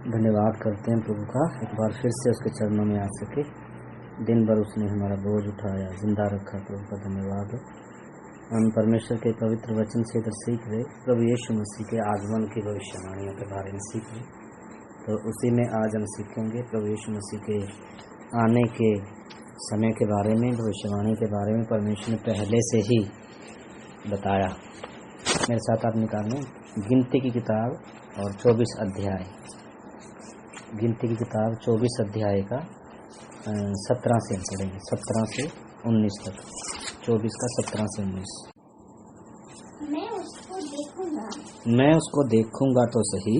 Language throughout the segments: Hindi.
धन्यवाद करते हैं प्रभु का, एक बार फिर से उसके चरणों में आ सके। दिन भर उसने हमारा बोझ उठाया, जिंदा रखा। प्रभु का धन्यवाद हो। हम परमेश्वर के पवित्र वचन से इधर सीख रहे, प्रभु यीशु मसीह के आगमन की भविष्यवाणियों के बारे में सीख रहे। तो उसी में आज हम सीखेंगे प्रभु यीशु मसीह के आने के समय के बारे में, भविष्यवाणी के बारे में परमेश्वर ने पहले से ही बताया। मेरे साथ आप निकालें गिनती की किताब और 24 अध्याय। गिनती की किताब 24 अध्याय का 17 से पढ़ेंगे, 17 से 19 तक। 24 का 17 से 19। मैं उसको देखूंगा, मैं उसको देखूंगा तो सही,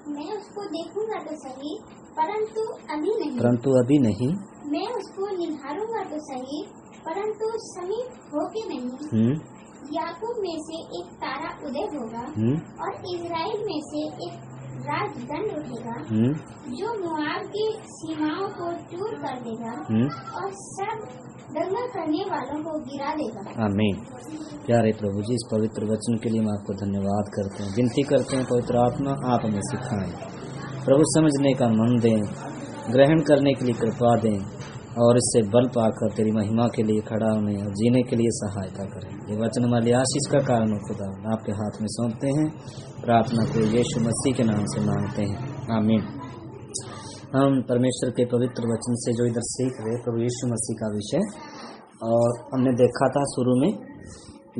मैं उसको देखूंगा तो सही, परंतु अभी नहीं। मैं उसको निहारूंगा तो सही, परंतु समीप होके नहीं। याकूब में से एक तारा उदय होगा और इज़राइल में से एक राजदंड उठेगा, जो मोआब की सीमाओं को चूर कर देगा और सब दंगा करने वालों को गिरा देगा। आमीन। प्यारे प्रभु जी, इस पवित्र वचन के लिए हम आपको धन्यवाद करते हैं, विनती करते हैं पवित्र आत्मा आप हमें सिखाएं प्रभु, समझने का मन दें, ग्रहण करने के लिए कृपा दें और इससे बल पाकर तेरी महिमा के लिए खड़ा होने और जीने के लिए सहायता करें। ये वचन हमारी आशीष का कारण हो खुदा, आपके हाथ में सौंपते हैं। प्रार्थना को यीशु मसीह के नाम से मांगते हैं, आमीन। हम परमेश्वर के पवित्र वचन से जो इधर सीख रहे प्रभु यीशु मसीह का विषय, और हमने देखा था शुरू में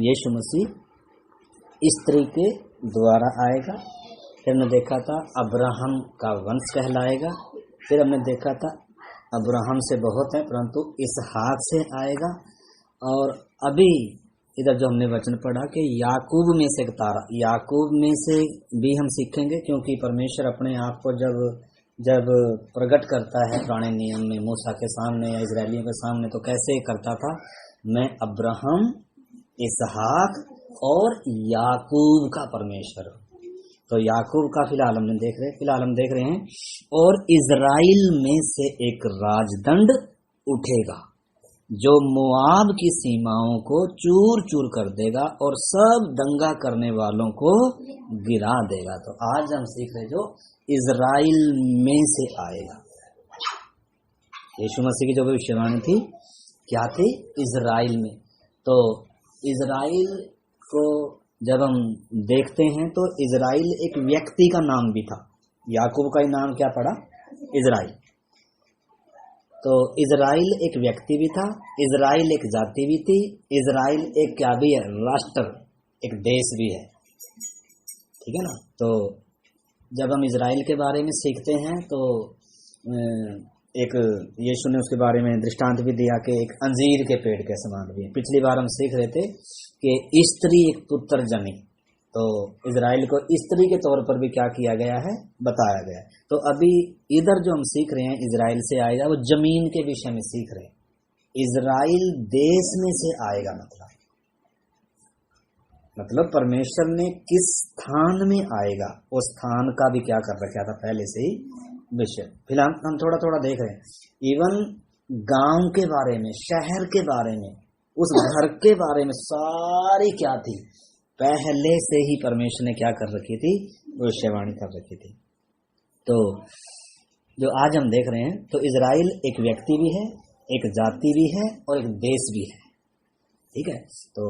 यीशु मसीह स्त्री के द्वारा आएगा, फिर हमने देखा था अब्राहम का वंश कहलाएगा, फिर हमने देखा था अब्राहम से बहुत है परंतु इसहाक से आएगा, और अभी इधर जो हमने वचन पढ़ा कि याकूब में से तारा, याकूब में से भी हम सीखेंगे, क्योंकि परमेश्वर अपने आप को जब प्रकट करता है पुराने नियम में मूसा के सामने या इजरायलियों के सामने, तो कैसे करता था? मैं अब्राहम, इसहाक और याकूब का परमेश्वर हूँ। तो याकूब का फिलहाल हम देख रहे हैं और इजराइल में से एक राजदंड उठेगा जो मोआब की सीमाओं को चूर चूर कर देगा और सब दंगा करने वालों को गिरा देगा। तो आज हम सीख रहे जो इजराइल में से आएगा। यीशु मसीह की जो भविष्यवाणी थी क्या थी? इजराइल में। तो इजराइल को जब हम देखते हैं तो इजराइल एक व्यक्ति का नाम भी था। याकूब का ही नाम क्या पड़ा? इजराइल। तो इजराइल एक व्यक्ति भी था, इजराइल एक जाति भी थी, इजराइल एक क्या भी है? राष्ट्र, एक देश भी है। ठीक है ना? तो जब हम इजराइल के बारे में सीखते हैं तो एक यीशु ने उसके बारे में दृष्टांत भी दिया कि एक अंजीर के पेड़ के समान भी है। पिछली बार हम सीख रहे थे कि स्त्री एक पुत्र जनी, तो इजराइल को स्त्री के तौर पर भी क्या किया गया है? बताया गया है। तो अभी इधर जो हम सीख रहे हैं इजराइल से आएगा, वो जमीन के विषय में सीख रहे हैं। इजराइल देश में से आएगा, मतलब परमेश्वर ने किस स्थान में आएगा, उस स्थान का भी क्या कर रखा था पहले से ही विषय। फिलहाल हम थोड़ा थोड़ा देख रहे हैं। इवन गांव के बारे में, शहर के बारे में, उस घर के बारे में सारी क्या थी? पहले से ही परमेश्वर ने क्या कर रखी थी? भविष्यवाणी कर रखी थी। तो जो आज हम देख रहे हैं तो इजराइल एक व्यक्ति भी है, एक जाति भी है और एक देश भी है। ठीक है? तो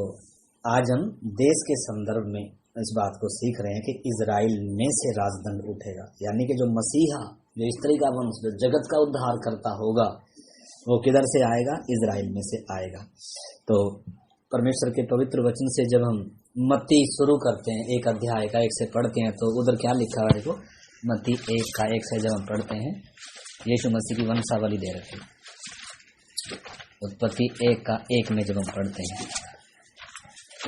आज हम देश के संदर्भ में इस बात को सीख रहे हैं कि इजराइल में से राजदंड उठेगा, यानी कि जो मसीहा, जो स्त्री का वंश, जो जगत का उद्धार करता होगा, वो किधर से आएगा? इजराइल में से आएगा। तो परमेश्वर के पवित्र वचन से जब हम मत्ती शुरू करते हैं, एक अध्याय का 1 से पढ़ते हैं, तो उधर क्या लिखा है? देखो, मत्ती 1 का 1 से जब हम पढ़ते हैं, यीशु मसीह की वंशावली दे रखी। उत्पत्ति 1 का 1 में जब हम पढ़ते हैं,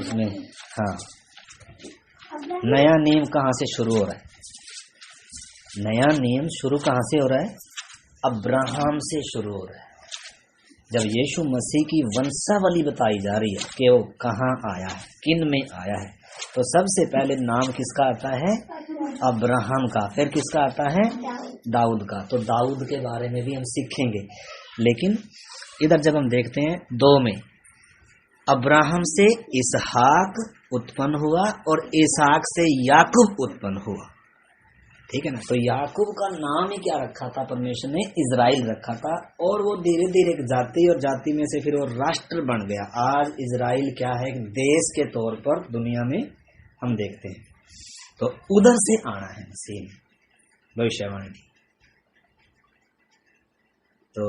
उसमें हाँ, नया नियम कहाँ से शुरू हो रहा है? नया नियम शुरू कहाँ से हो रहा है? अब्राहम से शुरू हो रहा है। जब यीशु मसीह की वंशावली बताई जा रही है कि वो कहाँ आया है, किन में आया है, तो सबसे पहले नाम किसका आता है? अब्राहम का। फिर किसका आता है? दाऊद का। तो दाऊद के बारे में भी हम सीखेंगे। लेकिन इधर जब हम देखते हैं 2 में, अब्राहम से इसहाक उत्पन्न हुआ और इसहाक से याकूब उत्पन्न हुआ। ठीक है ना। तो याकूब का नाम ही क्या रखा था परमेश्वर ने? इजराइल रखा था। और वो धीरे धीरे एक जाति, और जाति में से फिर वो राष्ट्र बन गया। आज इजराइल क्या है? एक देश के तौर पर दुनिया में हम देखते हैं। तो उधर से आना है मसीह ने भविष्यवाणी की। तो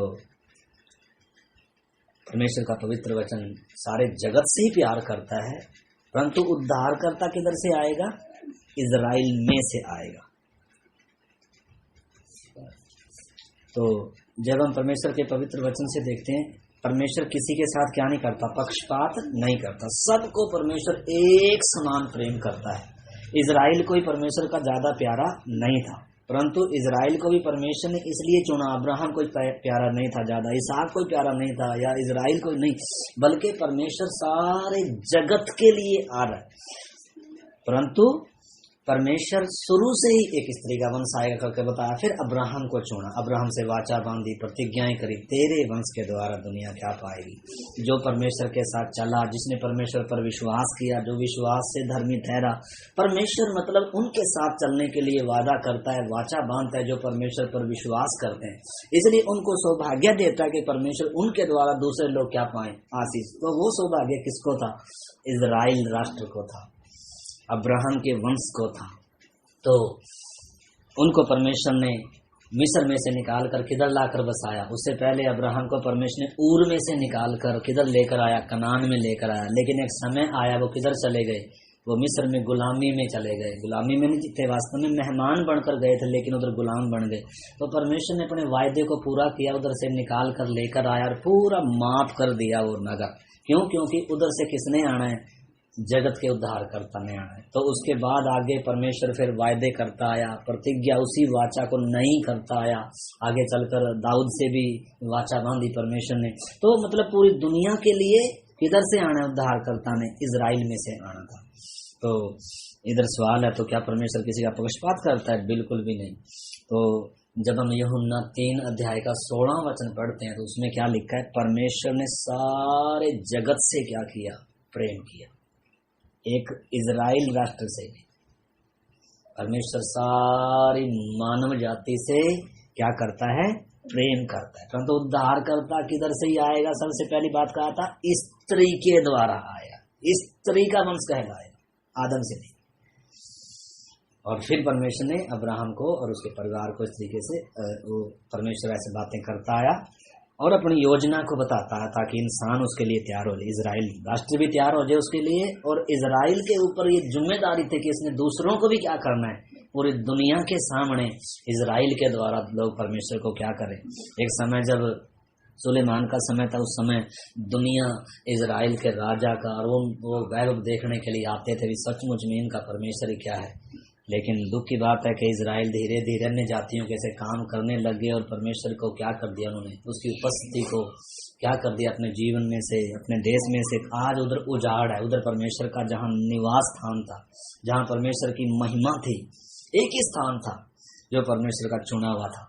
परमेश्वर का पवित्र वचन सारे जगत से ही प्यार करता है, परंतु उद्धारकर्ता किधर से आएगा? इजराइल में से आएगा। तो जब हम परमेश्वर के पवित्र वचन से देखते हैं, परमेश्वर किसी के साथ क्या नहीं करता? पक्षपात नहीं करता। सबको परमेश्वर एक समान प्रेम करता है। इजराइल कोई परमेश्वर का ज्यादा प्यारा नहीं था, परंतु इजराइल को भी परमेश्वर ने इसलिए चुना। अब्राहम कोई प्यारा नहीं था ज्यादा, इसहाक कोई प्यारा नहीं था, या इजराइल कोई नहीं, बल्कि परमेश्वर सारे जगत के लिए आ रहा है। परंतु परमेश्वर शुरू से ही एक स्त्री का वंश आएगा करके बताया। फिर अब्राहम को चुना, अब्राहम से वाचा बांधी, प्रतिज्ञाएं करी, तेरे वंश के द्वारा दुनिया क्या पाएगी। जो परमेश्वर के साथ चला, जिसने परमेश्वर पर विश्वास किया, जो विश्वास से धर्मी ठहरा। परमेश्वर मतलब उनके साथ चलने के लिए वादा करता है, वाचा बांधता है जो परमेश्वर पर विश्वास करते हैं। इसलिए उनको सौभाग्य देता है कि परमेश्वर उनके द्वारा दूसरे लोग क्या पाए? आशीष। तो वो सौभाग्य किसको था? इजराइल राष्ट्र को था, अब्राहम के वंश को था। तो उनको परमेश्वर ने मिस्र में से निकाल कर किधर लाकर बसाया? उससे पहले अब्राहम को परमेश्वर ने ऊर में से निकाल कर किधर लेकर आया? कनान में लेकर आया। लेकिन एक समय आया, वो किधर चले गए? वो मिस्र में गुलामी में चले गए। गुलामी में नहीं थे, वास्तव में मेहमान बनकर गए थे, लेकिन उधर गुलाम बन गए। तो परमेश्वर ने अपने वायदे को पूरा किया, उधर से निकाल कर लेकर आया और पूरा माफ कर दिया वो नगर। क्यों? क्योंकि उधर से किसने आना है? जगत के उद्धारकर्ता ने आना है। तो उसके बाद आगे परमेश्वर फिर वायदे करता आया, प्रतिज्ञा उसी वाचा को नहीं करता आया। आगे चलकर दाऊद से भी वाचा बांधी परमेश्वर ने। तो मतलब पूरी दुनिया के लिए किधर से आना है? उद्धारकर्ता ने इजराइल में से आना था। तो इधर सवाल है, तो क्या परमेश्वर किसी का पक्षपात करता है? बिल्कुल भी नहीं। तो जब हम यूहन्ना 3 अध्याय का 16 वचन पढ़ते हैं, तो उसमें क्या लिखा है? परमेश्वर ने सारे जगत से क्या किया? प्रेम किया। एक इजराइल राष्ट्र से परमेश्वर सारी मानव जाति से क्या करता है? प्रेम करता है। परंतु उद्धारकर्ता किधर से ही आएगा? सबसे पहली बात कहा था, स्त्री के द्वारा आया। स्त्री का वंश कहलाएगा, आदम से नहीं। और फिर परमेश्वर ने अब्राहम को और उसके परिवार को इस तरीके से वो परमेश्वर ऐसे बातें करता आया और अपनी योजना को बताता है, ताकि इंसान उसके लिए तैयार हो जाए, इजराइल राष्ट्र भी तैयार हो जाए उसके लिए। और इजराइल के ऊपर ये जिम्मेदारी थी कि इसने दूसरों को भी क्या करना है? पूरी दुनिया के सामने इजराइल के द्वारा लोग परमेश्वर को क्या करें। एक समय जब सुलेमान का समय था, उस समय दुनिया इजराइल के राजा का और वो वैभव देखने के लिए आते थे, सचमुच में इनका परमेश्वर ही क्या है। लेकिन दुख की बात है कि इजराइल धीरे धीरे अन्य जातियों के से काम करने लग गए और परमेश्वर को क्या कर दिया उन्होंने? उसकी उपस्थिति को क्या कर दिया अपने जीवन में से, अपने देश में से। आज उधर उजाड़ है, उधर परमेश्वर का जहाँ निवास स्थान था, जहाँ परमेश्वर की महिमा थी, एक ही स्थान था जो परमेश्वर का चुना हुआ था,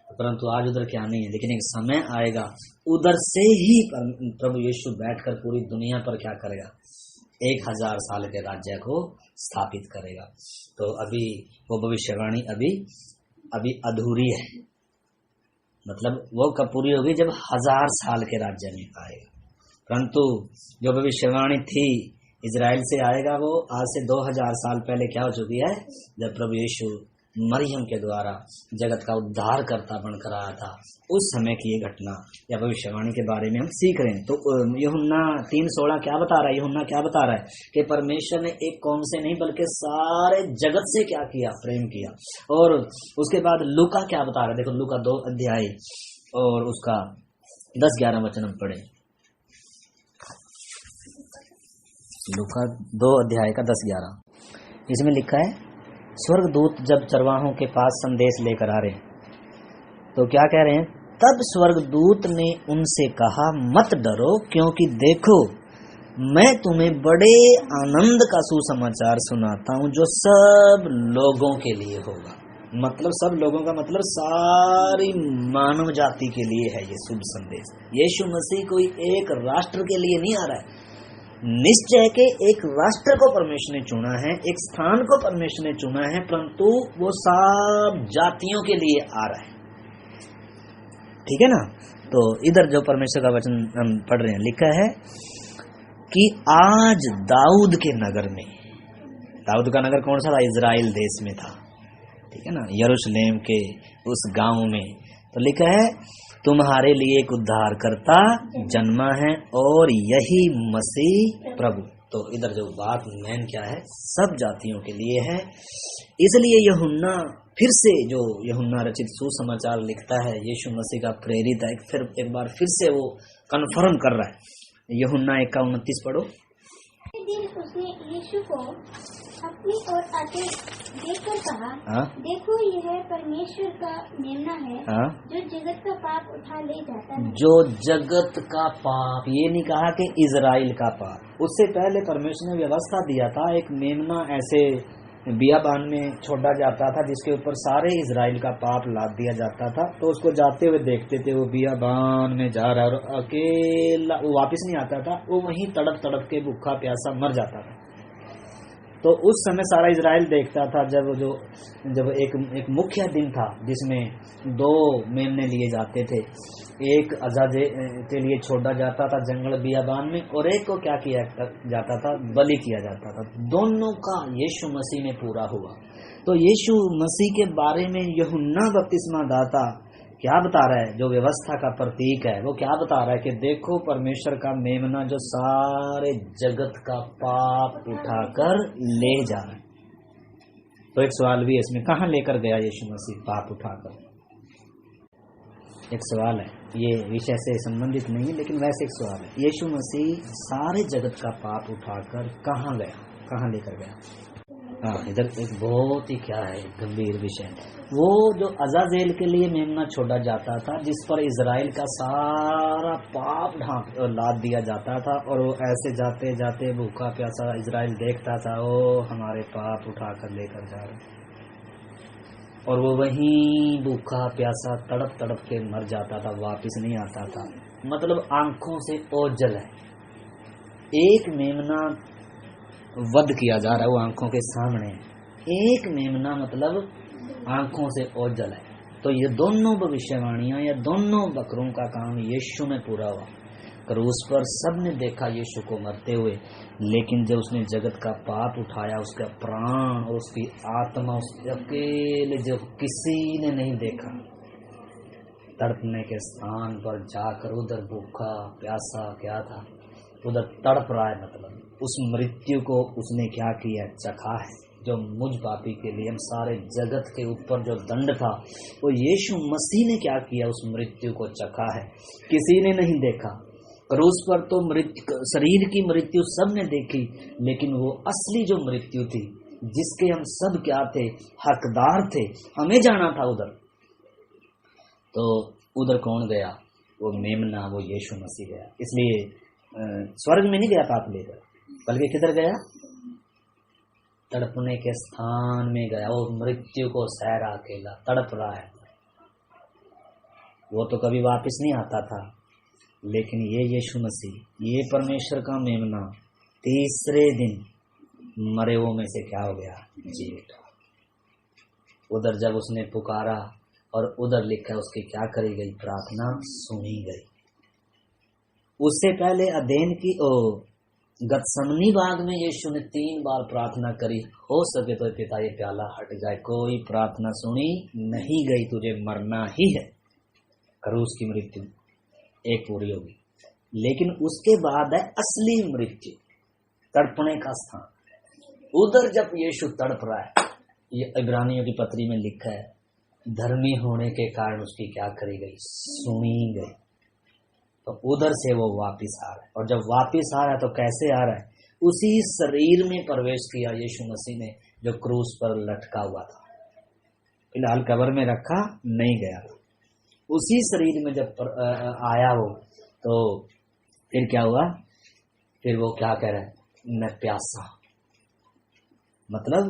परंतु आज उधर क्या नहीं है। लेकिन एक समय आएगा, उधर से ही प्रभु यीशु बैठकर पूरी दुनिया पर क्या करेगा? 1000 साल के राज्य को स्थापित करेगा। तो अभी वो भविष्यवाणी अभी अधूरी है। मतलब वो कब पूरी होगी? जब 1000 साल के राज्य में आएगा। परंतु जो भविष्यवाणी थी इजराइल से आएगा, वो आज से 2000 साल पहले क्या हो चुकी है? जब प्रभु यीशु मरियम के द्वारा जगत का उद्धार करता बनकर आया था, उस समय की ये घटना या भविष्यवाणी के बारे में हम सीख रहे हैं। तो यूहन्ना 3:16 क्या बता रहा है? यूहन्ना क्या बता रहा है कि परमेश्वर ने एक कौम से नहीं बल्कि सारे जगत से क्या किया? प्रेम किया। और उसके बाद लूका क्या बता रहा है? देखो लूका 2 अध्याय और उसका 10-11 वचन हम पढ़े। लूका 2 अध्याय का 10-11 इसमें लिखा है, स्वर्गदूत जब चरवाहों के पास संदेश लेकर आ रहे तो क्या कह रहे हैं? तब स्वर्गदूत ने उनसे कहा, मत डरो, क्योंकि देखो मैं तुम्हें बड़े आनंद का सुसमाचार सुनाता हूँ जो सब लोगों के लिए होगा। मतलब सब लोगों का मतलब सारी मानव जाति के लिए है ये शुभ संदेश। यीशु मसीह कोई एक राष्ट्र के लिए नहीं आ रहा है, निश्चय के एक राष्ट्र को परमेश्वर ने चुना है, एक स्थान को परमेश्वर ने चुना है, परंतु वो सब जातियों के लिए आ रहा है। ठीक है ना। तो इधर जो परमेश्वर का वचन हम पढ़ रहे हैं, लिखा है कि आज दाऊद के नगर में, दाऊद का नगर कौन सा था? इजराइल देश में था। ठीक है ना, यरूशलेम के उस गांव में। तो लिखा है तुम्हारे लिए एक उद्धारकर्ता जन्मा है और यही मसीह प्रभु। तो इधर जो बात मेन क्या है, सब जातियों के लिए है। इसलिए यूहन्ना फिर से, जो यूहन्ना रचित सुसमाचार लिखता है, यीशु मसीह का प्रेरित है, फिर एक बार फिर से वो कन्फर्म कर रहा है। यूहन्ना 1:29 पढ़ो। दिन उसने यीशु को अपनी ओर आते देखकर कहा, देखो यह परमेश्वर का मेमना है, जो जगत का पाप उठा ले जाता है। जो जगत का पाप, ये नहीं कहा कि इजराइल का पाप। उससे पहले परमेश्वर ने व्यवस्था दिया था, एक मेमना ऐसे बियाबान में छोड़ा जाता था, जिसके ऊपर सारे इजराइल का पाप लाद दिया जाता था। तो उसको जाते हुए देखते थे, वो बियाबान में जा रहा है और अकेला, वो वापस नहीं आता था, वो वहीं तड़प तड़प के भूखा प्यासा मर जाता था। तो उस समय सारा इजराइल देखता था, जब एक मुख्य दिन था जिसमें 2 मेमने लिए जाते थे। एक अजाजे के लिए छोड़ा जाता था जंगल बियाबान में, और एक को क्या किया जाता था? बलि किया जाता था। दोनों का यीशु मसीह में पूरा हुआ। तो यीशु मसीह के बारे में यूहन्ना बपतिस्मा दाता क्या बता रहा है? जो व्यवस्था का प्रतीक है, वो क्या बता रहा है कि देखो परमेश्वर का मेमना जो सारे जगत का पाप उठाकर ले जा रहा है। तो एक सवाल भी है इसमें, कहाँ लेकर गया यीशु मसीह पाप उठाकर? एक सवाल है, ये विषय से संबंधित नहीं है, लेकिन वैसे एक सवाल है, यीशु मसीह सारे जगत का पाप उठाकर कहाँ गया, कहाँ लेकर गया? हाँ, इधर एक बहुत ही क्या है गंभीर विषय। वो जो अजाजेल के लिए मेमना छोड़ा जाता था, जिस पर इजराइल का सारा पाप ढांक लाद दिया जाता था, और वो ऐसे जाते जाते भूखा प्यासा इजराइल देखता था, ओ हमारे पाप उठाकर लेकर जा रहे, और वो वहीं भूखा प्यासा तड़प तड़प के मर जाता था, वापस नहीं आता था। मतलब आंखों से ओझल है। एक मेमना वध किया जा रहा है, वो आंखों के सामने है। एक मेमना मतलब आंखों से ओझल है। तो ये दोनों भविष्यवाणियां, या दोनों बकरों का काम यीशु में पूरा हुआ। क्रूस पर सबने देखा यीशु को मरते हुए, लेकिन जब उसने जगत का पाप उठाया, उसका प्राण और उसकी आत्मा उसके अकेले, जो किसी ने नहीं देखा, तड़पने के स्थान पर जाकर उधर भूखा प्यासा क्या था, उधर तड़प रहा है। मतलब उस मृत्यु को उसने क्या किया? चखा है। जो मुझ पापी के लिए, हम सारे जगत के ऊपर जो दंड था, वो यीशु मसीह ने क्या किया? उस मृत्यु को चखा है। किसी ने नहीं देखा। क्रूस पर तो शरीर की मृत्यु सबने देखी, लेकिन वो असली जो मृत्यु थी, जिसके हम सब क्या थे? हकदार थे, हमें जाना था उधर। तो उधर कौन गया? वो मेमना, वो यीशु मसीह गया। इसलिए स्वर्ग में नहीं गया पाप लेकर, बल्कि किधर गया? तड़पने के स्थान में गया। वो मृत्यु को सह रहा, अकेला तड़प रहा है। वो तो कभी वापस नहीं आता था, लेकिन ये यीशु मसीह, ये परमेश्वर का मेमना, तीसरे दिन मरे हुओं में से क्या हो गया? जी उठा। उधर जब उसने पुकारा, और उधर लिखा उसकी क्या करी गई? प्रार्थना सुनी गई। उससे पहले अदेन की गतसमनी बाग में यीशु ने 3 बार प्रार्थना करी, हो सके तो पिता ये प्याला हट जाए। कोई प्रार्थना सुनी नहीं गई, तुझे मरना ही है। क्रूस की मृत्यु एक पूरी होगी, लेकिन उसके बाद है असली मृत्यु, तड़पने का स्थान। उधर जब यीशु तड़प रहा है, ये इब्रानियों की पत्री में लिखा है, धर्मी होने के कारण उसकी क्या करी गई? सुनी गई। तो उधर से वो वापिस आ रहा है, और जब वापिस आ रहा है तो कैसे आ रहा है? उसी शरीर में प्रवेश किया यीशु मसीह ने, जो क्रूस पर लटका हुआ था। फिलहाल कब्र में रखा नहीं गया था, उसी शरीर में जब आया वो, तो फिर क्या हुआ? फिर वो क्या कह रहा है? मैं प्यासा। मतलब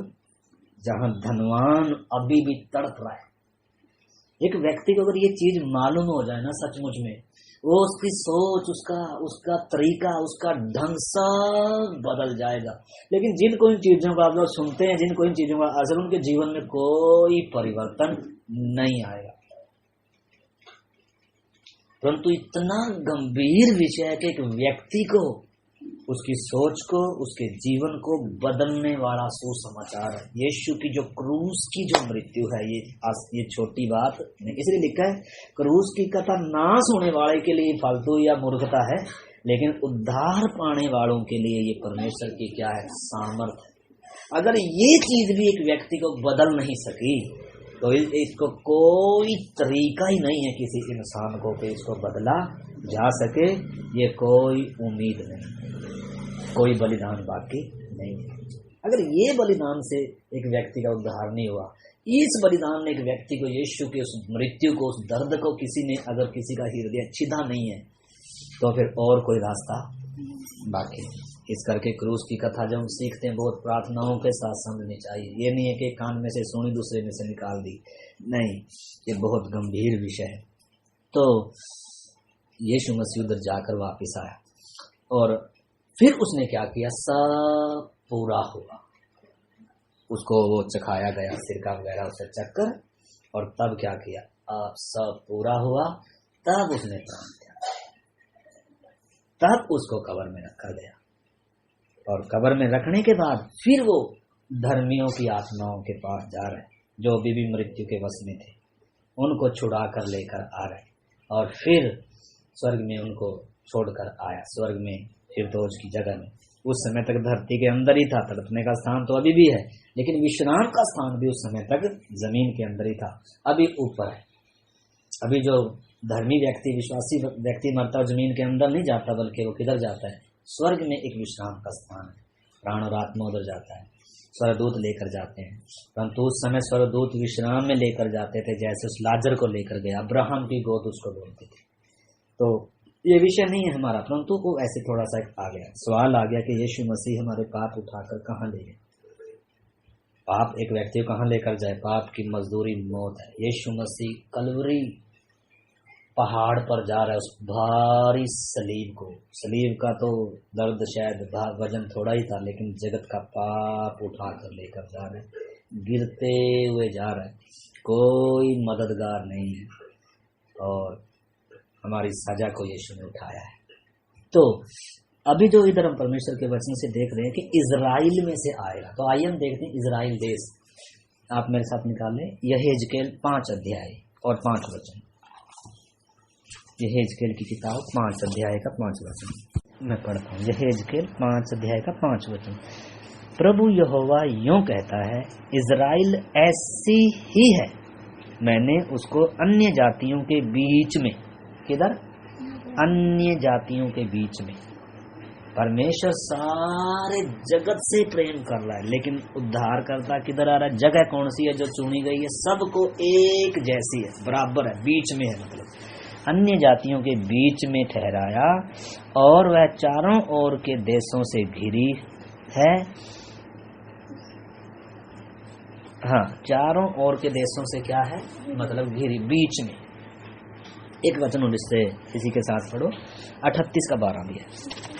जहां धनवान अभी भी तड़प रहा है, एक व्यक्ति को अगर ये चीज मालूम हो जाए ना सचमुच में, वो उसकी सोच, उसका तरीका, उसका ढंग सब बदल जाएगा। लेकिन जिनको इन चीजों को आप लोग सुनते हैं, जिनको इन चीजों का असर, उनके जीवन में कोई परिवर्तन नहीं आएगा। परंतु इतना गंभीर विषय है कि एक व्यक्ति को, उसकी सोच को, उसके जीवन को बदलने वाला सुसमाचार है। यीशु की जो क्रूस की जो मृत्यु है, ये छोटी बात नहीं, इसलिए लिखा है क्रूस की कथा नाश होने वाले के लिए फालतू या मूर्खता है, लेकिन उद्धार पाने वालों के लिए ये परमेश्वर की क्या है, सामर्थ है। अगर ये चीज भी एक व्यक्ति को बदल नहीं सकी तो इसको कोई तरीका ही नहीं है किसी इंसान को कि इसको बदला जा सके। ये कोई उम्मीद नहीं, कोई बलिदान बाकी नहीं है। अगर ये बलिदान से एक व्यक्ति का उद्धार नहीं हुआ, इस बलिदान ने एक व्यक्ति को, यीशु की उस मृत्यु को, उस दर्द को अगर किसी का हृदय छिदा नहीं है, तो फिर और कोई रास्ता बाकी नहीं। इस करके क्रूस की कथा जब हम सीखते हैं, बहुत प्रार्थनाओं के साथ समझनी चाहिए। ये नहीं है कि कान में से सुनी दूसरे में से निकाल दी, नहीं, ये बहुत गंभीर विषय है। तो यीशु मसीह उधर जाकर वापिस आया और फिर उसने क्या किया, सब पूरा हुआ। उसको वो चखाया गया, सिरका वगैरह उसे चक्कर, और तब क्या किया, अब सब पूरा हुआ, तब उसने प्राण त्यागा, तब उसको कब्र में रखा गया। और कब्र में रखने के बाद फिर वो धर्मियों की आत्माओं के पास जा रहे, जो अभी भी मृत्यु के वश में थे, उनको छुड़ा कर लेकर आ रहे, और फिर स्वर्ग में उनको छोड़कर आया, स्वर्ग में फिरदौस की जगह में। उस समय तक धरती के अंदर ही था, तड़पने का स्थान तो अभी भी है, लेकिन विश्राम का स्थान भी उस समय तक जमीन के अंदर ही था, अभी ऊपर है। अभी जो धर्मी व्यक्ति, विश्वासी व्यक्ति मरता है, जमीन के अंदर नहीं जाता, बल्कि वो किधर जाता है, स्वर्ग में एक विश्राम का स्थान है, प्राण और आत्मा उधर जाता है, स्वर्गदूत लेकर जाते हैं। परंतु उस समय स्वर्गदूत विश्राम में लेकर जाते थे, जैसे उस लाजर को लेकर गया, अब्राहम की गोद उसको बोलते थे। तो ये विषय नहीं है हमारा, परंतु वो ऐसे थोड़ा सा आ गया, सवाल आ गया कि यीशु मसीह हमारे पाप उठाकर कहाँ ले गए, पाप एक व्यक्ति को कहाँ लेकर जाए, पाप की मजदूरी मौत है। यीशु मसीह कलवरी पहाड़ पर जा रहा है, उस भारी सलीब को, सलीब का तो दर्द शायद वजन थोड़ा ही था, लेकिन जगत का पाप उठाकर लेकर जा रहे, गिरते हुए जा रहे, कोई मददगार नहीं है, और हमारी सजा को यीशु ने उठाया है। तो अभी जो इधर हम परमेश्वर के वचन से देख रहे हैं कि इजराइल में से आएगा, तो आइए हम देखते हैं इजराइल देश। आप मेरे साथ निकाल लें यहेजकेल 5 अध्याय और 5 वचन। यहेजकेल की किताब 5 अध्याय का 5 वचन मैं पढ़ता हूँ। यहेजकेल 5 अध्याय का 5 वचन। प्रभु यहोवा यूं कहता है, इजराइल ऐसी ही है, मैंने उसको अन्य जातियों के बीच में, किधर, अन्य जातियों के बीच में। परमेश्वर सारे जगत से प्रेम कर रहा है, लेकिन उद्धार करता किधर आ रहा है, जगह कौन सी है जो चुनी गई है, सबको एक जैसी है, बराबर है, बीच में है, मतलब अन्य जातियों के बीच में ठहराया, और वह चारों ओर के देशों से घिरी है। हाँ, चारों ओर के देशों से क्या है, मतलब घिरी, बीच में। एक वचन और इससे इसी के साथ पढ़ो, 38 का 12 भी है,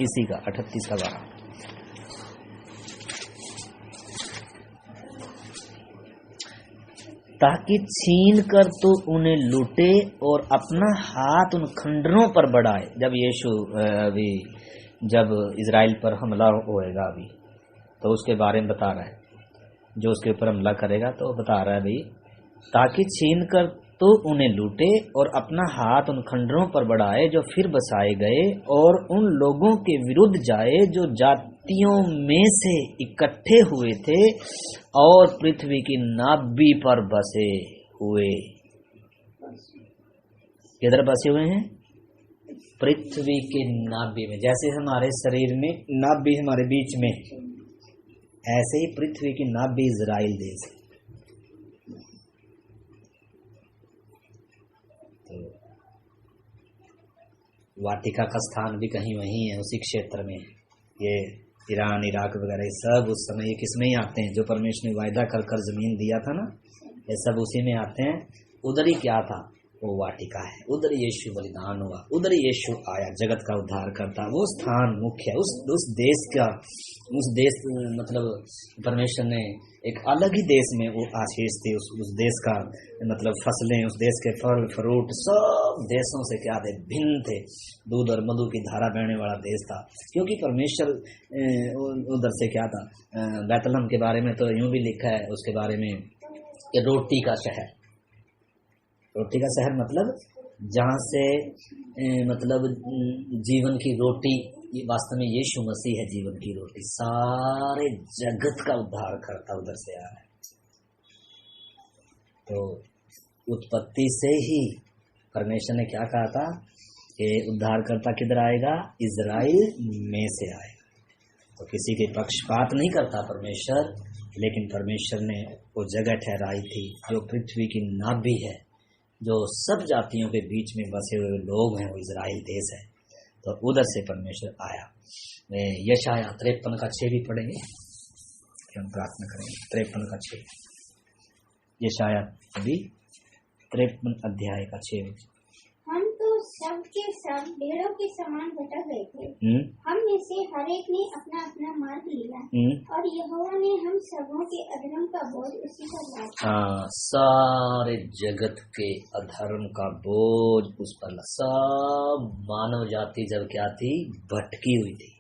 इसी का 38 का 12। ताकि छीन कर तो उन्हें लूटे और अपना हाथ उन खंडरों पर बढ़ाए। जब यीशु अभी जब इजराइल पर हमला होएगा अभी, तो उसके बारे में बता रहा है, जो उसके ऊपर हमला करेगा, तो बता रहा है भाई, ताकि छीन कर तो उन्हें लूटे और अपना हाथ उन खंडरों पर बढ़ाए जो फिर बसाए गए, और उन लोगों के विरुद्ध जाए जो जातियों में से इकट्ठे हुए थे और पृथ्वी की नाभि पर बसे हुए। किधर बसे हुए हैं, पृथ्वी के नाभि में। जैसे हमारे शरीर में नाभि हमारे बीच में, ऐसे ही पृथ्वी की नाभि इजराइल देश है। वाटिका का स्थान भी कहीं वहीं है, उसी क्षेत्र में। ये ईरान, इराक वगैरह सब उस समय ये किसमें ही आते हैं, जो परमेश्वर ने वायदा कर कर जमीन दिया था ना, ये सब उसी में आते हैं। उधर ही क्या था, वो वाटिका है, उधर यीशु बलिदान हुआ, उधर यीशु आया जगत का उद्धार करता। वो स्थान मुख्य है, उस देश का, उस देश मतलब परमेश्वर ने एक अलग ही देश में वो आशीष थी, उस देश का मतलब फसलें, उस देश के फल फ्रूट सब देशों से क्या थे, भिन्न थे। दूध और मधु की धारा बहने वाला देश था, क्योंकि परमेश्वर उधर से क्या था। बैतलहम के बारे में तो यूं भी लिखा है उसके बारे में कि रोटी का शहर। रोटी का शहर मतलब जहाँ से मतलब जीवन की रोटी, ये वास्तव में यीशु मसीह है जीवन की रोटी, सारे जगत का उद्धार करता उधर से आ रहा है। तो उत्पत्ति से ही परमेश्वर ने क्या कहा था कि उद्धारकर्ता किधर आएगा, इजराइल में से आएगा। तो किसी के पक्षपात नहीं करता परमेश्वर, लेकिन परमेश्वर ने वो जगह ठहराई थी जो पृथ्वी की नाभि है, जो सब जातियों के बीच में बसे हुए लोग हैं, वो इजराइल देश है। तो उधर से परमेश्वर आया। यशाया 53:6 भी पढ़ेंगे, हम प्रार्थना करेंगे। 53:6 यशाया अभी 53:6। हम तो सब के सब भेड़ों के समान भटक गए थे, हम में से हर एक ने अपना अपना मार्ग लिया, और यहोवा ने हम सबों के अधर्म का बोझ उसी पर लादा। सारे जगत के अधर्म का बोझ उस पर लगा। सब मानव जाति जब क्या थी, भटकी हुई थी,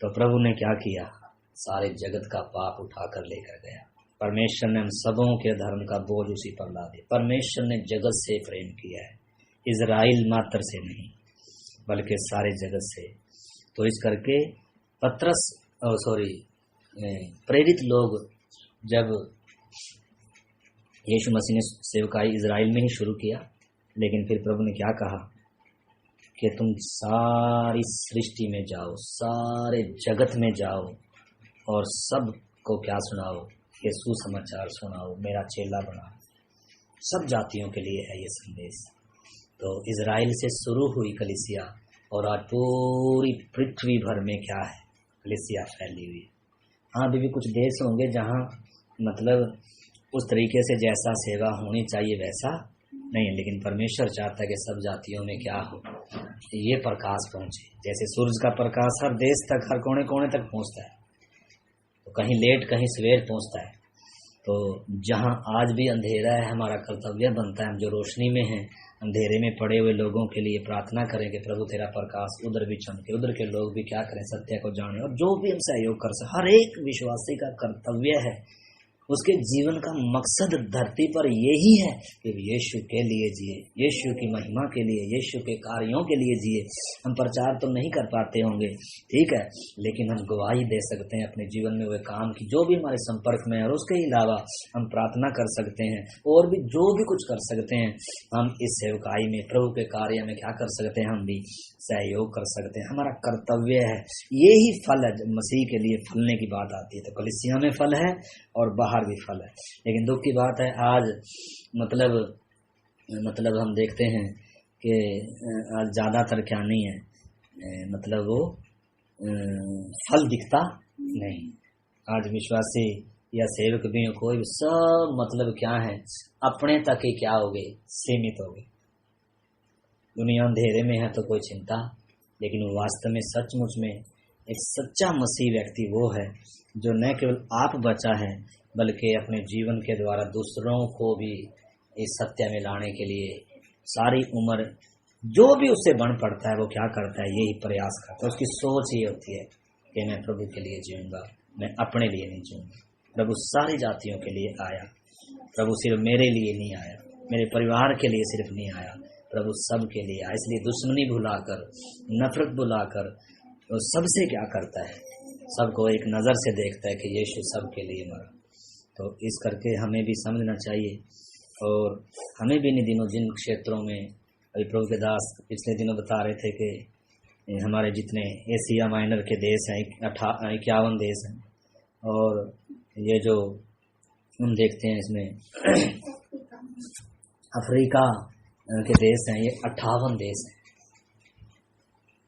तो प्रभु ने क्या किया, सारे जगत का पाप उठाकर लेकर गया। परमेश्वर ने हम सबों के धर्म का बोझ उसी पर ला दिया। परमेश्वर ने जगत से प्रेम किया है, इजराइल मात्र से नहीं बल्कि सारे जगत से। तो इस करके प्रेरित लोग जब यीशु मसीह ने सेवकाई इजराइल में ही शुरू किया, लेकिन फिर प्रभु ने क्या कहा कि तुम सारी सृष्टि में जाओ, सारे जगत में जाओ और सबको क्या सुनाओ, ये सुसमाचार सुनाओ, मेरा चेला बनाओ। सब जातियों के लिए है ये संदेश। तो इजराइल से शुरू हुई कलीसिया, और आज पूरी पृथ्वी भर में क्या है, कलीसिया फैली हुई है। हाँ, अभी भी कुछ देश होंगे जहाँ मतलब उस तरीके से जैसा सेवा होनी चाहिए वैसा नहीं है, लेकिन परमेश्वर चाहता है कि सब जातियों में क्या हो, ये प्रकाश पहुँचे। जैसे सूरज का प्रकाश हर देश तक, हर कोने कोने तक पहुँचता है, तो कहीं लेट कहीं सवेर पहुंचता है। तो जहां आज भी अंधेरा है, हमारा कर्तव्य बनता है, हम जो रोशनी में हैं, अंधेरे में पड़े हुए लोगों के लिए प्रार्थना करें कि प्रभु तेरा प्रकाश उधर भी चमके, उधर के लोग भी क्या करें, सत्य को जाने। और जो भी हम सहयोग कर सकें, हर एक विश्वासी का कर्तव्य है, उसके जीवन का मकसद धरती पर यही है कि यीशु के लिए जिए, यीशु की महिमा के लिए, यीशु के कार्यों के लिए जिए। हम प्रचार तो नहीं कर पाते होंगे, ठीक है, लेकिन हम गवाही दे सकते हैं अपने जीवन में हुए काम की, जो भी हमारे संपर्क में है। और उसके अलावा हम प्रार्थना कर सकते हैं, और भी जो भी कुछ कर सकते हैं, हम इस सेवकाई में प्रभु के कार्य में क्या कर सकते हैं, हम भी सहयोग कर सकते हैं। हमारा कर्तव्य है, यही फल है। मसीह के लिए फलने की बात आती है तो कलीसिया में फल है और बाहर भी फल है। लेकिन दुख की बात है आज मतलब हम देखते हैं कि आज ज्यादातर क्या नहीं है, मतलब वो फल दिखता नहीं। आज विश्वासी या सेवक भी कोई भी सब मतलब क्या है, अपने तक ही क्या हो गए, सीमित हो गए। दुनिया अंधेरे में है तो कोई चिंता, लेकिन वास्तव में सचमुच में एक सच्चा मसीह व्यक्ति वो है जो न केवल आप बचा है, बल्कि अपने जीवन के द्वारा दूसरों को भी इस सत्य में लाने के लिए सारी उम्र जो भी उससे बन पड़ता है वो क्या करता है, यही प्रयास करता है। उसकी सोच ये होती है कि मैं प्रभु के लिए जीऊंगा, मैं अपने लिए नहीं जीऊंगा। प्रभु सारी जातियों के लिए आया, प्रभु सिर्फ मेरे लिए नहीं आया, मेरे परिवार के लिए सिर्फ नहीं आया, प्रभु सब के लिए आया। इसलिए दुश्मनी भुलाकर, नफरत भुलाकर तो सबसे क्या करता है, सबको एक नज़र से देखता है कि यीशु सब के लिए मरा। तो इस करके हमें भी समझना चाहिए, और हमें भी इन दिनों जिन क्षेत्रों में, अभी प्रभु के दास पिछले दिनों बता रहे थे कि हमारे जितने एशिया माइनर के देश हैं 51 देश हैं, और ये जो हम देखते हैं इसमें अफ्रीका के देश हैं, ये 58 देश हैं।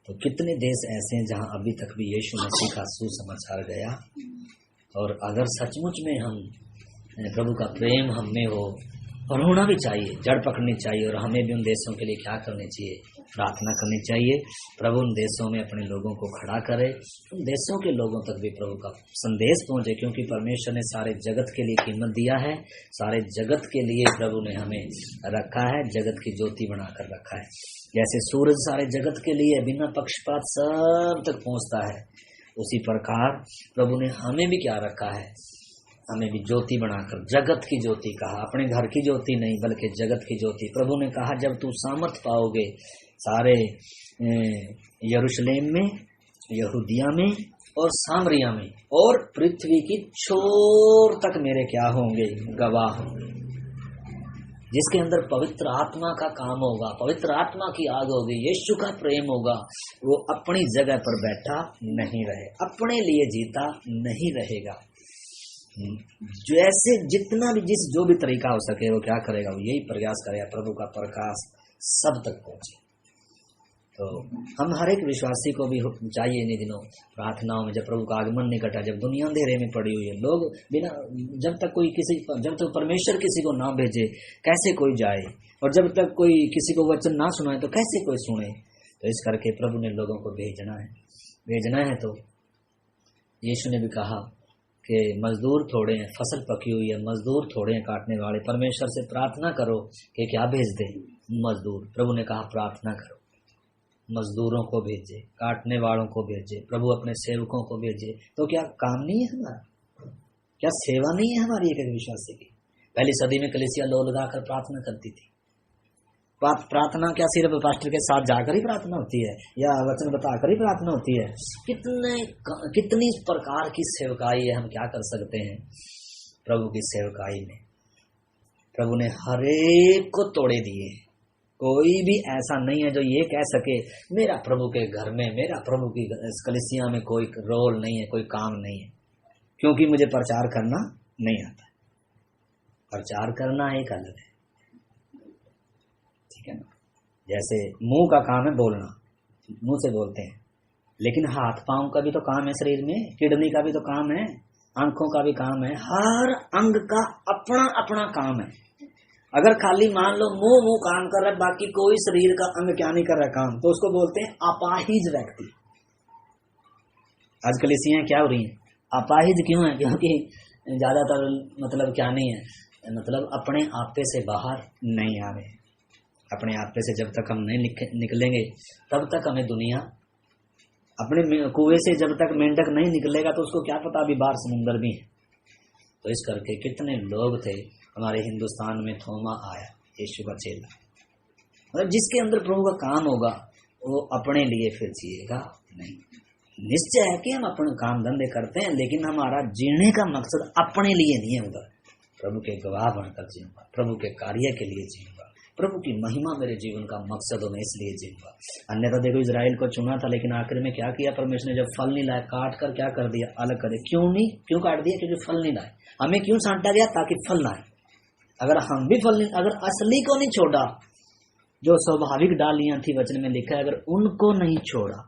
तो कितने देश ऐसे हैं जहां अभी तक भी यीशु मसीह का सुसमाचार गया। और अगर सचमुच में हम प्रभु का प्रेम हम में हो, और होना भी चाहिए, जड़ पकड़नी चाहिए। और हमें भी उन देशों के लिए क्या करनी चाहिए, प्रार्थना करनी चाहिए। प्रभु उन देशों में अपने लोगों को खड़ा करे, उन देशों के लोगों तक भी प्रभु का संदेश पहुंचे, क्योंकि परमेश्वर ने सारे जगत के लिए कीमत दिया है, सारे जगत के लिए प्रभु ने हमें रखा है, जगत की ज्योति बनाकर रखा है। जैसे सूरज सारे जगत के लिए बिना पक्षपात सब तक पहुंचता है, उसी प्रकार प्रभु ने हमें भी क्या रखा है, हमें भी ज्योति बनाकर, जगत की ज्योति कहा, अपने घर की ज्योति नहीं बल्कि जगत की ज्योति। प्रभु ने कहा जब तू सामर्थ पाओगे सारे यरूशलेम में, यहूदिया में और सामरिया में और पृथ्वी की छोर तक मेरे क्या होंगे, गवाह होंगे। जिसके अंदर पवित्र आत्मा का काम होगा, पवित्र आत्मा की आग होगी, यीशु का प्रेम होगा, वो अपनी जगह पर बैठा नहीं रहे, अपने लिए जीता नहीं रहेगा। जैसे जितना भी जो भी तरीका हो सके वो क्या करेगा, वो यही प्रयास करेगा प्रभु का प्रकाश सब तक पहुंचे। तो हम हर एक विश्वासी को भी चाहिए इन दिनों प्रार्थनाओं में, जब प्रभु का आगमन निकट है, जब दुनिया अंधेरे में पड़ी हुई है, लोग बिना जब तक परमेश्वर किसी को ना भेजे कैसे कोई जाए, और जब तक कोई किसी को वचन ना सुनाए तो कैसे कोई सुने। तो इस करके प्रभु ने लोगों को भेजना है। तो यीशु ने भी कहा कि मजदूर थोड़े हैं, फसल पकी हुई है, मजदूर थोड़े हैं काटने वाले, परमेश्वर से प्रार्थना करो कि क्या भेज दे मजदूर। प्रभु ने कहा प्रार्थना करो, मजदूरों को भेजे, काटने वालों को भेजे, प्रभु अपने सेवकों को भेजे। तो क्या काम नहीं है हमारा, क्या सेवा नहीं है हमारी एक विश्वासी की। पहली सदी में कलीसिया लो लगाकर प्रार्थना करती थी। प्रार्थना क्या सिर्फ पास्टर के साथ जाकर ही प्रार्थना होती है या वचन बताकर ही प्रार्थना होती है? कितनी प्रकार की सेवकाई है, हम क्या कर सकते हैं प्रभु की सेवकाई में। प्रभु ने हर एक को तोड़े दिए, कोई भी ऐसा नहीं है जो ये कह सके मेरा प्रभु के घर में, मेरा प्रभु की कलीसिया में कोई रोल नहीं है, कोई काम नहीं है, क्योंकि मुझे प्रचार करना नहीं आता। प्रचार करना एक अलग है, ठीक है ना। जैसे मुंह का काम है बोलना, मुंह से बोलते हैं, लेकिन हाथ पांव का भी तो काम है, शरीर में किडनी का भी तो काम है, आंखों का भी काम है, हर अंग का अपना अपना काम है। अगर खाली मान लो मुंह काम कर रहा है, बाकी कोई शरीर का अंग क्या नहीं कर रहा काम, तो उसको बोलते हैं अपाहिज व्यक्ति। आजकल कलीसियां क्या हो रही हैं, अपाहिज क्यों है? क्योंकि ज्यादातर मतलब क्या नहीं है, मतलब अपने आपे से बाहर नहीं आ रहे। अपने आपे से जब तक हम नहीं निकलेंगे तब तक हमें दुनिया, अपने कुएं से जब तक मेंढक नहीं निकलेगा तो उसको क्या पता अभी बाहर समुंदर भी है। तो इस करके कितने लोग थे हमारे हिंदुस्तान में, थोमा आया यीशु का चेला, मतलब जिसके अंदर प्रभु का काम होगा वो अपने लिए फिर जिएगा नहीं। निश्चय है कि हम अपने काम धंधे करते हैं, लेकिन हमारा जीने का मकसद अपने लिए नहीं है, उधर प्रभु के गवाह बनकर जीऊंगा, प्रभु के कार्य के लिए जीऊंगा, प्रभु की महिमा मेरे जीवन का मकसद हो, मैं इसलिए जीऊंगा। अन्यथा देखो इजराइल को चुना था, लेकिन आखिर में क्या किया परमेश्वर ने, जब फल नहीं लाए काट कर क्या कर दिया, अलग करे। क्यों काट दिया? क्योंकि फल नहीं लाए। हमें क्यों छांटा गया? ताकि फल लाए। अगर हम भी फल नहीं, अगर असली को नहीं छोड़ा, जो स्वाभाविक डालियां थी वचन में लिखा है, अगर उनको नहीं छोड़ा,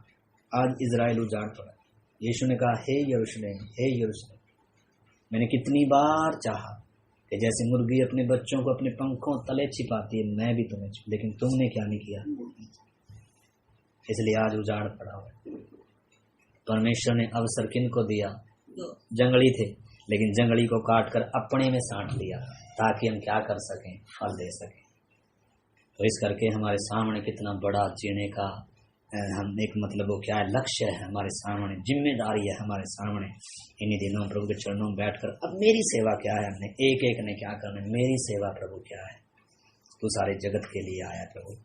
आज इजराइल उजाड़ पड़ा। यीशु ने कहा हे यरूशलेम, हे यरूशलेम, मैंने कितनी बार चाहा कि जैसे मुर्गी अपने बच्चों को अपने पंखों तले छिपाती है, मैं भी तुम्हें, लेकिन तुमने क्या नहीं किया, इसलिए आज उजाड़ पड़ा हुआ। परमेश्वर ने अवसर किन को दिया? जंगली थे, लेकिन जंगली को काट कर अपने में साँट लिया ताकि हम क्या कर सकें, फल दे सकें। तो इस करके हमारे सामने कितना बड़ा जीने का हम एक मतलब वो क्या है, लक्ष्य है हमारे सामने, जिम्मेदारी है हमारे सामने। इन्हीं दिनों प्रभु के चरणों में बैठकर अब मेरी सेवा क्या है, हमने एक एक ने क्या करना है, मेरी सेवा प्रभु क्या है, तू सारे जगत के लिए आया प्रभु।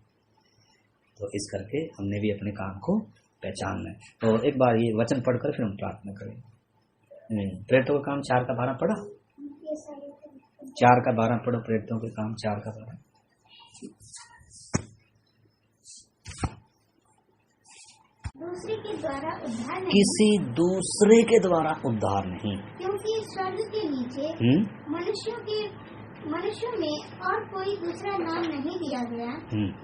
तो इस करके हमने भी अपने काम को पहचानना है। तो एक बार ये वचन पढ़कर फिर हम प्रार्थना करें। प्रेरितों का काम 4 का 12 पढ़ा, 4 का 12 पढ़ो। प्रेरितों के काम 4 का 12। दूसरे के द्वारा उद्धार नहीं, किसी दूसरे के द्वारा उद्धार नहीं, क्योंकि स्वर्ग के नीचे मनुष्यों में और कोई दूसरा नाम नहीं दिया गया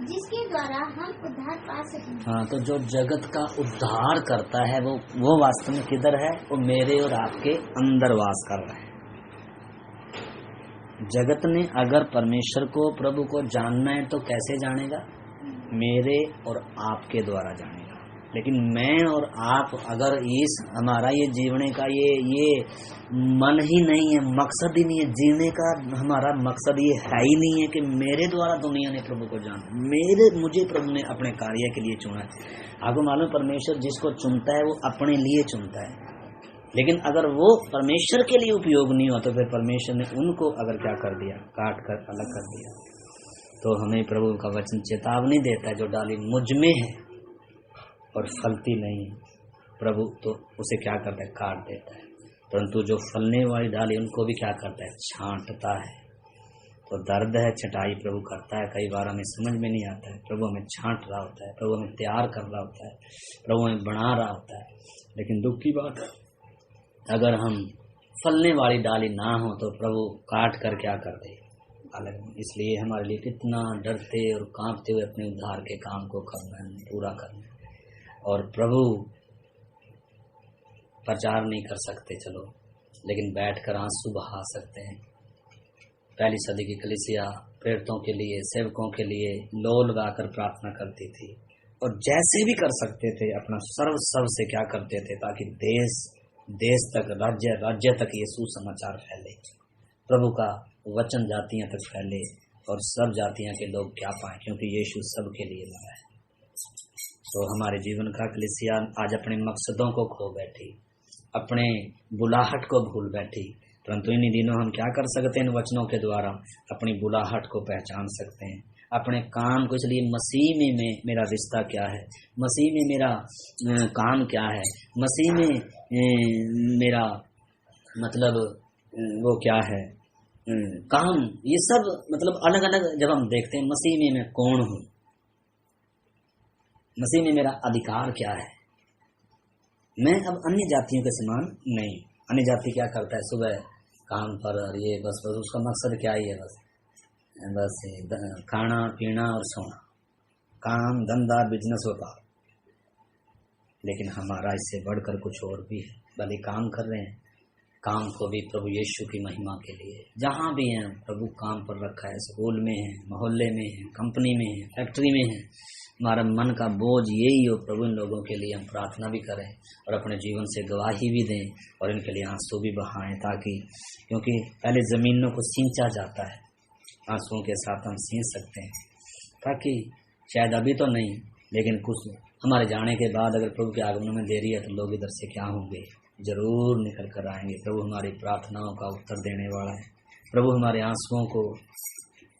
जिसके द्वारा हम उद्धार पा सकें। हाँ, तो जो जगत का उद्धार करता है वो वास्तव में किधर है? वो मेरे और आपके अंदर वास कर रहा है। जगत ने अगर परमेश्वर को, प्रभु को जानना है तो कैसे जानेगा? मेरे और आपके द्वारा जानेगा। लेकिन मैं और आप अगर इस हमारा ये जीवने का ये मन ही नहीं है, मकसद ही नहीं है जीने का, हमारा मकसद ये है ही नहीं है कि मेरे द्वारा दुनिया ने प्रभु को जाना, मुझे प्रभु ने अपने कार्य के लिए चुना है। आपको मालूम, परमेश्वर जिसको चुनता है वो अपने लिए चुनता है। लेकिन अगर वो परमेश्वर के लिए उपयोग नहीं हुआ तो फिर परमेश्वर ने उनको अगर क्या कर दिया, काट कर अलग कर दिया। तो हमें प्रभु का वचन चेतावनी देता है, जो डाली मुझ में है और फलती नहीं, प्रभु तो उसे क्या करता है, काट देता है। परंतु जो फलने वाली डाली उनको भी क्या करता है, छांटता है। तो दर्द है, छटाई प्रभु करता है। कई बार हमें समझ में नहीं आता है, प्रभु हमें छांट रहा होता है, प्रभु हमें तैयार कर रहा होता है, प्रभु हमें बना रहा होता है। लेकिन दुख की बात है, अगर हम फलने वाली डाली ना हो तो प्रभु काट कर क्या कर दे, अलग। इसलिए हमारे लिए कितना डरते और कांपते हुए अपने उद्धार के काम को करना है, पूरा करना है। और प्रभु प्रचार नहीं कर सकते चलो, लेकिन बैठकर आंसू बहा सकते हैं। पहली सदी की कलीसिया प्रेरितों के लिए, सेवकों के लिए लोल गाकर प्रार्थना करती थी, और जैसे भी कर सकते थे अपना सर्व से क्या करते थे, ताकि देश तक, राज्य तक ये सुसमाचार फैले, प्रभु का वचन जातियां तक फैले और सब जातियां के लोग क्या पाएं, क्योंकि यीशु सबके लिए मरा है। तो हमारे जीवन का कलीसिया आज अपने मकसदों को खो बैठी, अपने बुलाहट को भूल बैठी। परंतु इन्हीं दिनों हम क्या कर सकते हैं, इन वचनों के द्वारा अपनी बुलाहट को पहचान सकते हैं, अपने काम को। इसलिए मसीह में मेरा रिश्ता क्या है, मसीह में मेरा काम क्या है, मसीह में मेरा मतलब वो क्या है, काम, ये सब मतलब अलग अलग जब हम देखते हैं, मसीह में मैं कौन हूँ, मसीह में मेरा अधिकार क्या है। मैं अब अन्य जातियों के समान नहीं। अन्य जाति क्या करता है, सुबह काम पर और ये बस उसका मकसद क्या ही है, बस खाना पीना और सोना, काम धंधा बिजनेस व्यापार। लेकिन हमारा इससे बढ़कर कुछ और भी है। भले काम कर रहे हैं, काम को भी प्रभु यीशु की महिमा के लिए, जहाँ भी हैं प्रभु काम पर रखा है, स्कूल में है, मोहल्ले में है, कंपनी में है, फैक्ट्री में है। हमारा मन का बोझ यही हो, प्रभु इन लोगों के लिए हम प्रार्थना भी करें और अपने जीवन से गवाही भी दें और इनके लिए आंसू भी बहाएं, ताकि, क्योंकि पहले ज़मीनों को सींचा जाता है, आंसुओं के साथ हम सींच सकते हैं, ताकि शायद अभी तो नहीं, लेकिन कुछ हमारे जाने के बाद अगर प्रभु के आगमन में देरी है तो लोग इधर से क्या होंगे, जरूर निकल कर आएंगे। प्रभु हमारी प्रार्थनाओं का उत्तर देने वाला है। प्रभु हमारे आंसुओं को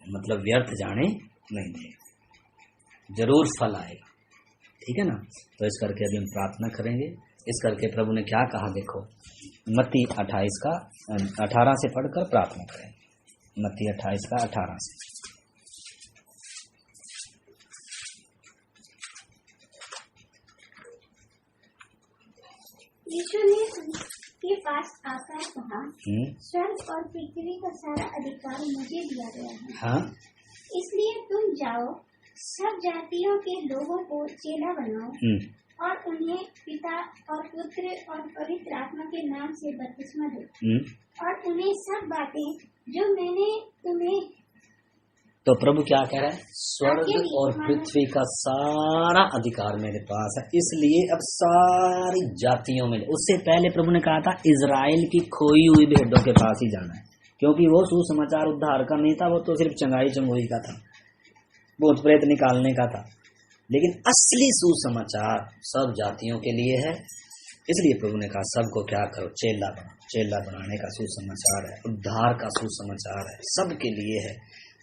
मतलब व्यर्थ जाने नहीं देगा, जरूर फल आएगा। ठीक है ना। तो इस करके अभी हम प्रार्थना करेंगे। इस करके प्रभु ने क्या कहा, देखो मत्ती 28 का 18 से पढ़कर प्रार्थना करें। मत्ती 28 का 18 से। यीशु ने उनके पास आकर कहा, स्वर्ग और पृथ्वी का सारा अधिकार मुझे दिया गया है। हाँ, इसलिए तुम जाओ, सब जातियों के लोगों को चेला बनाओ और उन्हें पिता और पुत्र और पवित्र आत्मा के नाम से बपतिस्मा दो और उन्हें सब बातें जो मैंने तुम्हें। तो प्रभु क्या कह रहा है, स्वर्ग और पृथ्वी का सारा अधिकार मेरे पास है, इसलिए अब सारी जातियों में। उससे पहले प्रभु ने कहा था इजराइल की खोई हुई भेड़ों के पास ही जाना है, क्योंकि वो सुसमाचार उद्धार का नहीं था, वो तो सिर्फ चंगाई चंगोई का था, भूत प्रेत निकालने का था। लेकिन असली सुसमाचार सब जातियों के लिए है। इसलिए प्रभु ने कहा सबको क्या करो, चेला बनो। चेला बनाने का सुसमाचार है, उद्धार का सुसमाचार है, सबके लिए है।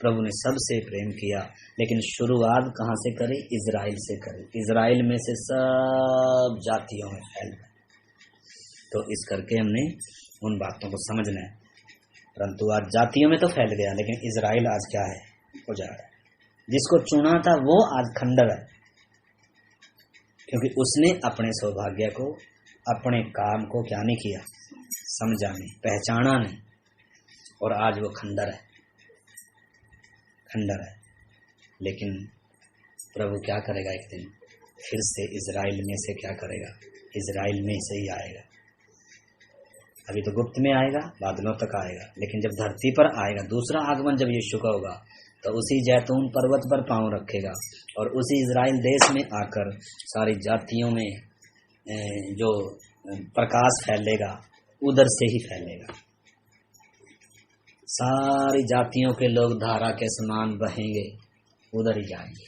प्रभु ने सबसे प्रेम किया, लेकिन शुरुआत कहाँ से करे, इजराइल से करे। इजराइल में से सब जातियों में फैल गए। तो इस करके हमने उन बातों को समझना है। परंतु आज जातियों में तो फैल गया, लेकिन इजराइल आज क्या है, उजाड़ है। जिसको चुना था वो आज खंडर है, क्योंकि उसने अपने सौभाग्य को, अपने काम को क्या नहीं किया, समझा नहीं, पहचाना नहीं, और आज वो खंडर है, खंडर है। लेकिन प्रभु क्या करेगा, एक दिन फिर से इजराइल में से क्या करेगा, इजराइल में से ही आएगा। अभी तो गुप्त में आएगा, बादलों तक आएगा, लेकिन जब धरती पर आएगा, दूसरा आगमन जब यीशु का होगा, तो उसी जैतून पर्वत पर पांव रखेगा और उसी इजराइल देश में आकर सारी जातियों में जो प्रकाश फैलेगा उधर से ही फैलेगा। सारी जातियों के लोग धारा के समान बहेंगे, उधर ही जाएंगे।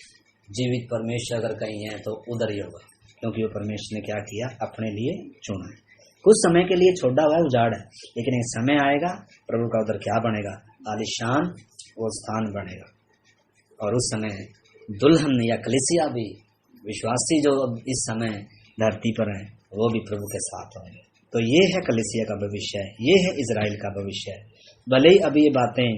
जीवित परमेश्वर अगर कहीं है तो उधर ही होगा, क्योंकि वो परमेश्वर ने क्या किया, अपने लिए चुना है। कुछ समय के लिए छोड़ा हुआ है, उजाड़ है, लेकिन एक समय आएगा प्रभु का उधर क्या बनेगा, आलीशान वो स्थान बनेगा। और उस समय दुल्हन या कलीसिया भी, विश्वासी जो इस समय धरती पर हैं, वो भी प्रभु के साथ होंगे। तो ये है कलीसिया का भविष्य, ये है इजराइल का भविष्य। भले ही अभी ये बातें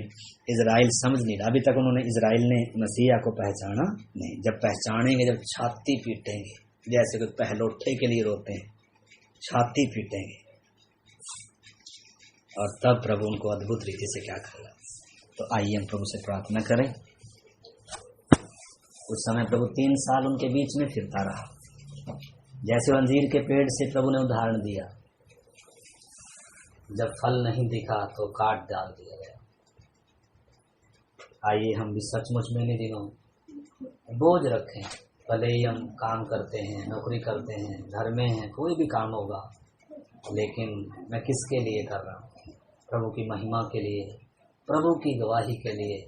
इजराइल समझ नहीं रहा, अभी तक उन्होंने, इजराइल ने मसीहा को पहचाना नहीं। जब पहचानेंगे, जब छाती पीटेंगे, जैसे कोई पहलोठे के लिए रोते हैं, छाती पीटेंगे, और तब प्रभु उनको अद्भुत रीति से क्या करेगा। तो आइए हम प्रभु से प्रार्थना करें। उस समय प्रभु 3 साल उनके बीच में फिरता रहा, जैसे अंजीर के पेड़ से प्रभु ने उदाहरण दिया, जब फल नहीं दिखा तो काट डाल दिया गया। आइए हम भी सचमुच में इन दिनों बोझ रखें। भले ही हम काम करते हैं, नौकरी करते हैं, घर में हैं, कोई भी काम होगा, लेकिन मैं किसके लिए कर रहा हूँ? प्रभु की महिमा के लिए, प्रभु की गवाही के लिए,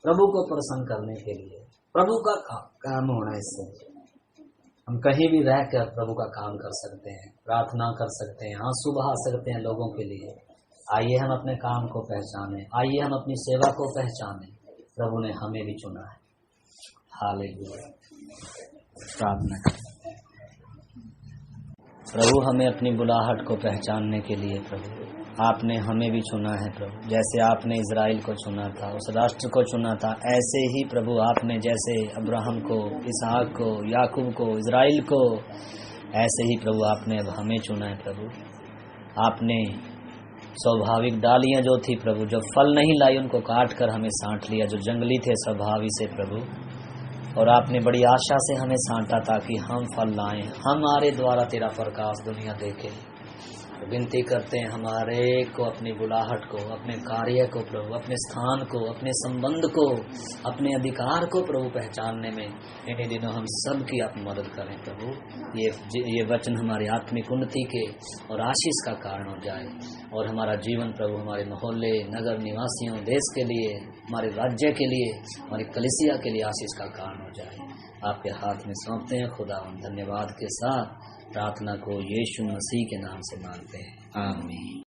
प्रभु को प्रसन्न करने के लिए, प्रभु का काम होना। इससे हम कहीं भी रहकर प्रभु का काम कर सकते हैं, प्रार्थना कर सकते हैं, आंसू बहा सकते हैं लोगों के लिए। आइए हम अपने काम को पहचानें, आइए हम अपनी सेवा को पहचानें। प्रभु ने हमें भी चुना है। हालेलुया। प्रार्थना करें। प्रभु हमें अपनी बुलाहट को पहचानने के लिए प्रभु आपने हमें भी चुना है। प्रभु जैसे आपने इजराइल को चुना था, उस राष्ट्र को चुना था, ऐसे ही प्रभु आपने जैसे अब्राहम को, इसहाक को, याकूब को, इजराइल को, ऐसे ही प्रभु आपने अब हमें चुना है। प्रभु आपने स्वाभाविक डालियां जो थी प्रभु, जो फल नहीं लाई, उनको काट कर हमें साँट लिया, जो जंगली थे स्वभावी से प्रभु, और आपने बड़ी आशा से हमें साँटा ताकि हम फल लाएं, हमारे द्वारा तेरा प्रकाश दुनिया देखे। विनती करते हैं हमारे को, अपनी बुलाहट को, अपने कार्य को प्रभु, अपने स्थान को, अपने संबंध को, अपने अधिकार को प्रभु पहचानने में इन्हीं दिनों हम सब की आप मदद करें प्रभु। ये वचन हमारी आत्मिक उन्नति के और आशीष का कारण हो जाए, और हमारा जीवन प्रभु हमारे मोहल्ले, नगर निवासियों, देश के लिए, हमारे राज्य के लिए, हमारी कलीसिया के लिए आशीष का कारण हो जाए। आपके हाथ में सौंपते हैं खुदा। धन्यवाद के साथ प्रार्थना को यीशु मसीह के नाम से मांगते हैं, आमीन।